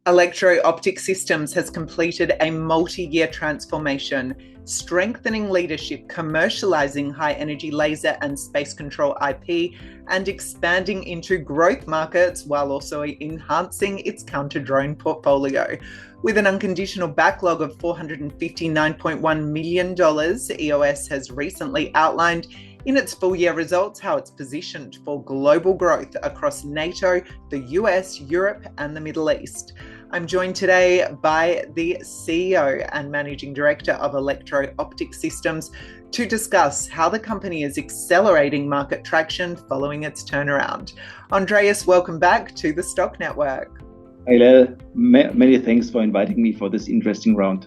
Electro Optic Systems has completed a multi-year transformation, strengthening leadership, commercializing high-energy laser and space control IP, and expanding into growth markets while also enhancing its counter-drone portfolio. With an unconditional backlog of $459.1 million, EOS has recently outlined in its full-year results how it's positioned for global growth across NATO, the US, Europe, and the Middle East. I'm joined today by the CEO and Managing Director of Electro Optic Systems to discuss how the company is accelerating market traction following its turnaround. Andreas, welcome back to the Stock Network. Hey, Lel, many thanks for inviting me for this interesting round.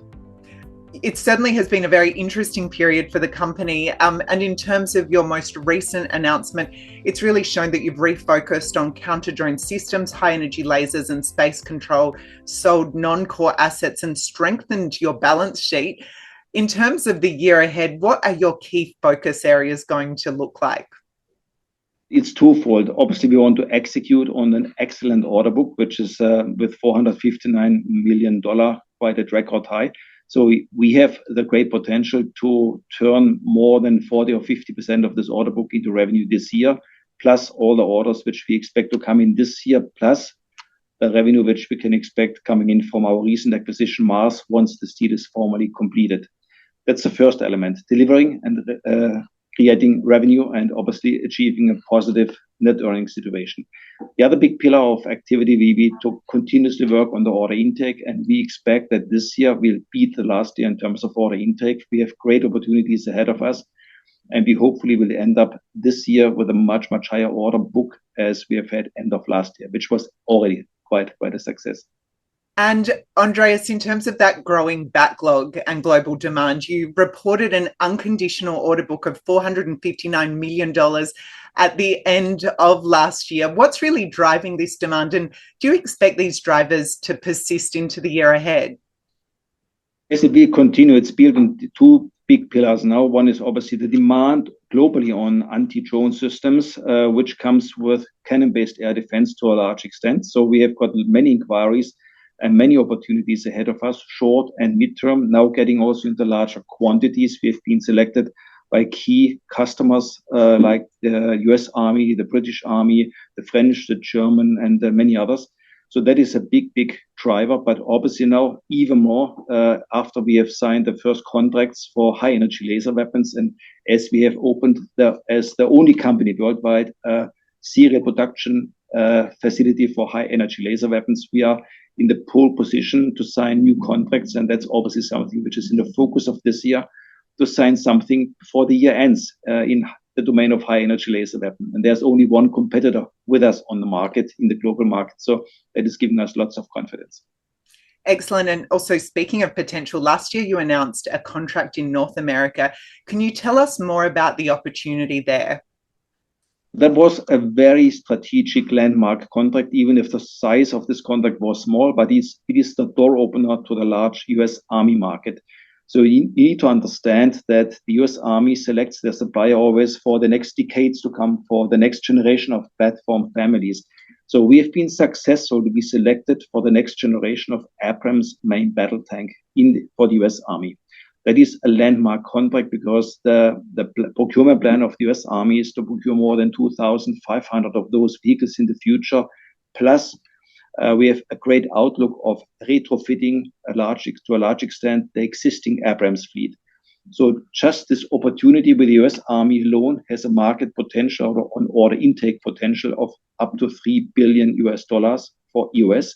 It certainly has been a very interesting period for the company. And in terms of your most recent announcement, it's really shown that you've refocused on counter-drone systems, high-energy lasers and space control, sold non-core assets and strengthened your balance sheet. In terms of the year ahead, what are your key focus areas going to look like? It's twofold. Obviously, we want to execute on an excellent order book, which is with $459 million, quite a record high. So we have the great potential to turn more than 40 or 50% of this order book into revenue this year, plus all the orders which we expect to come in this year, plus the revenue which we can expect coming in from our recent acquisition, Mars, once the deal is formally completed. That's the first element, delivering and creating revenue and obviously achieving a positive net earnings situation. The other big pillar of activity, we to continuously work on the order intake, and we expect that this year will beat the last year in terms of order intake. We have great opportunities ahead of us, and we hopefully will end up this year with a much higher order book as we have had end of last year, which was already quite a success. And Andreas, in terms of that growing backlog and global demand, you reported an unconditional order book of $459 million at the end of last year. What's really driving this demand, and do you expect these drivers to persist into the year ahead? Yes, it will continue. It's built on two big pillars now. One is obviously the demand globally on anti-drone systems, which comes with cannon-based air defense to a large extent. So we have got many inquiries and many opportunities ahead of us, short and midterm, now getting also into larger quantities. We have been selected by key customers like the US Army, the British Army, the French, the German, and many others. So that is a big driver, but obviously now even more after we have signed the first contracts for high energy laser weapons. And as we have opened as the only company worldwide serial production facility for high energy laser weapons, we are in the pole position to sign new contracts. And that's obviously something which is in the focus of this year, to sign something before the year ends in the domain of high energy laser weapon. And there's only one competitor with us on the market, in the global market. So that is giving us lots of confidence. Excellent. And also, speaking of potential, last year you announced a contract in North America. Can you tell us more about the opportunity there? That was a very strategic landmark contract, even if the size of this contract was small, but it is the door opener to the large US Army market. So you need to understand that the US Army selects their supplier always for the next decades to come, for the next generation of platform families. So we have been successful to be selected for the next generation of Abrams main battle tank for the US Army. That is a landmark contract because the procurement plan of the US Army is to procure more than 2,500 of those vehicles in the future. Plus, we have a great outlook of retrofitting to a large extent the existing Abrams fleet. So just this opportunity with the US Army alone has a market potential on order intake potential of up to $3 billion for EOS.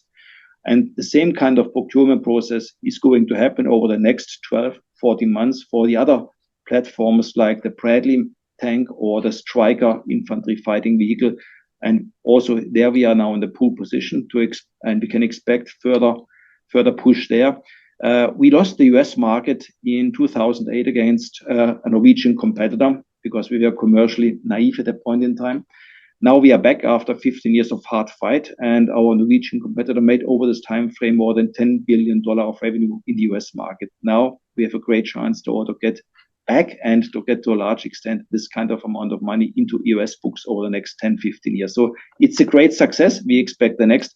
And the same kind of procurement process is going to happen over the next 12-14 months for the other platforms like the Bradley tank or the Stryker infantry fighting vehicle. And also there we are now in the pole position and we can expect further push there. We lost the US market in 2008 against a Norwegian competitor because we were commercially naive at that point in time. Now we are back after 15 years of hard fight, and our Norwegian competitor made over this time frame more than $10 billion of revenue in the US market. Now we have a great chance to get back and to get to a large extent this kind of amount of money into EOS books over the next 10, 15 years. So it's a great success. We expect the next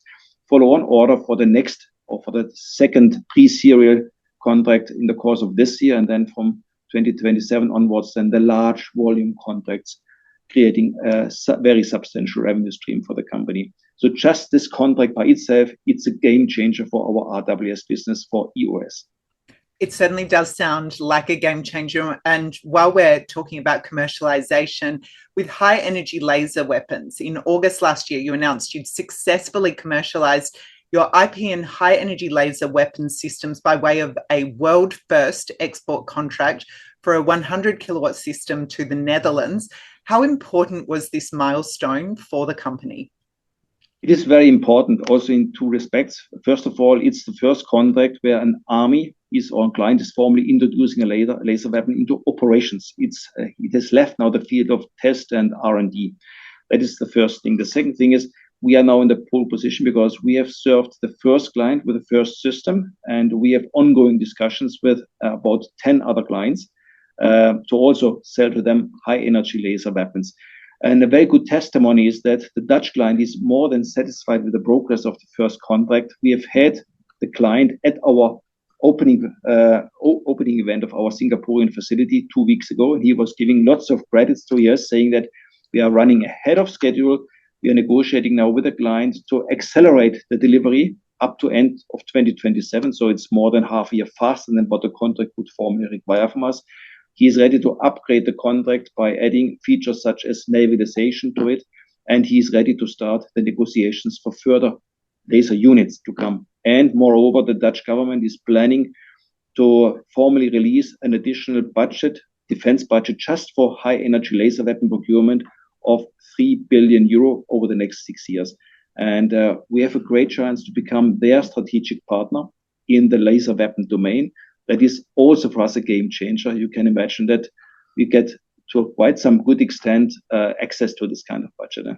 follow-on order for the next or for the second pre-serial contract in the course of this year, and then from 2027 onwards, then the large volume contracts, creating a very substantial revenue stream for the company. So just this contract by itself, it's a game changer for our RWS business for EOS. It certainly does sound like a game changer. And while we're talking about commercialization, with high energy laser weapons, in August last year, you announced you'd successfully commercialized your IP in high energy laser weapon systems by way of a world first export contract for a 100 kilowatt system to the Netherlands. How important was this milestone for the company? It is very important also in two respects. First of all, it's the first contract where an army or client is formally introducing a laser weapon into operations. It has left now the field of test and R&D. That is the first thing. The second thing is we are now in the pole position because we have served the first client with the first system, and we have ongoing discussions with about 10 other clients to also sell to them high energy laser weapons. And a very good testimony is that the Dutch client is more than satisfied with the progress of the first contract. We have had the client at our opening event of our Singaporean facility 2 weeks ago, and he was giving lots of credits to EOS, saying that we are running ahead of schedule. We are negotiating now with the client to accelerate the delivery up to end of 2027. So it's more than half a year faster than what the contract would formally require from us. He is ready to upgrade the contract by adding features such as navigation to it, and he is ready to start the negotiations for further laser units to come. And moreover, the Dutch government is planning to formally release an additional budget, defense budget, just for high energy laser weapon procurement of 3 billion euro over the next 6 years. And we have a great chance to become their strategic partner in the laser weapon domain. That is also for us a game changer. You can imagine that we get to quite some good extent access to this kind of budget.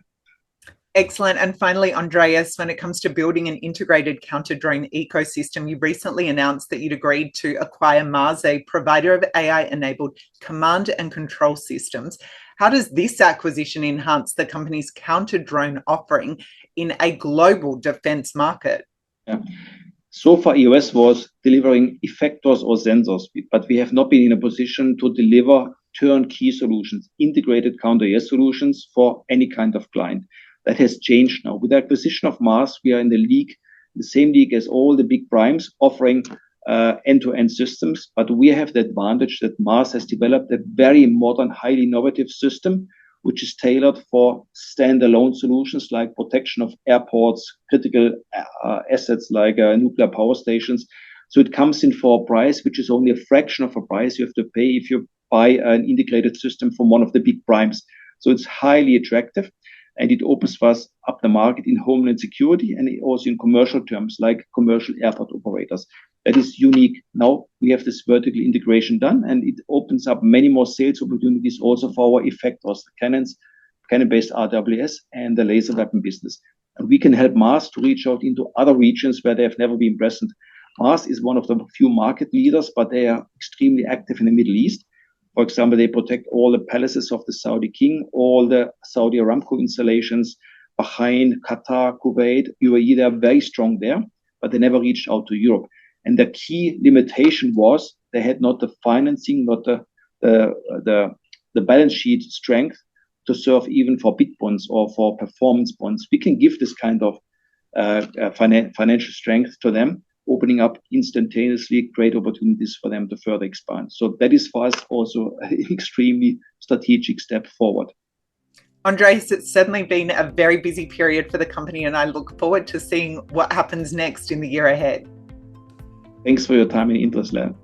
Excellent. And finally, Andreas, when it comes to building an integrated counter-drone ecosystem, you recently announced that you'd agreed to acquire Mars, a provider of AI-enabled command and control systems. How does this acquisition enhance the company's counter-drone offering in a global defense market? Yeah. So far, EOS was delivering effectors or sensors, but we have not been in a position to deliver turnkey solutions, integrated counter-EOS solutions for any kind of client. That has changed now. With the acquisition of Mars, we are in the same league as all the big primes, offering end-to-end systems. But we have the advantage that Mars has developed a very modern, highly innovative system, which is tailored for standalone solutions like protection of airports, critical assets like nuclear power stations. So it comes in for a price which is only a fraction of a price you have to pay if you buy an integrated system from one of the big primes. So it's highly attractive, and it opens for us up the market in homeland security and also in commercial terms like commercial airport operators. That is unique. Now we have this vertical integration done, and it opens up many more sales opportunities also for our effectors, cannon-based RWS and the laser weapon business. And we can help Mars to reach out into other regions where they have never been present. Mars is one of the few market leaders, but they are extremely active in the Middle East. For example, they protect all the palaces of the Saudi king, all the Saudi Aramco installations, Bahrain, Qatar, Kuwait, UAE. They are very strong there, but they never reached out to Europe. And the key limitation was they had not the financing, not the balance sheet strength to serve even for big bonds or for performance bonds. We can give this kind of financial strength to them, opening up instantaneously great opportunities for them to further expand. So that is for us also an extremely strategic step forward. Andreas, it's certainly been a very busy period for the company, and I look forward to seeing what happens next in the year ahead. Thanks for your time and interest, Len.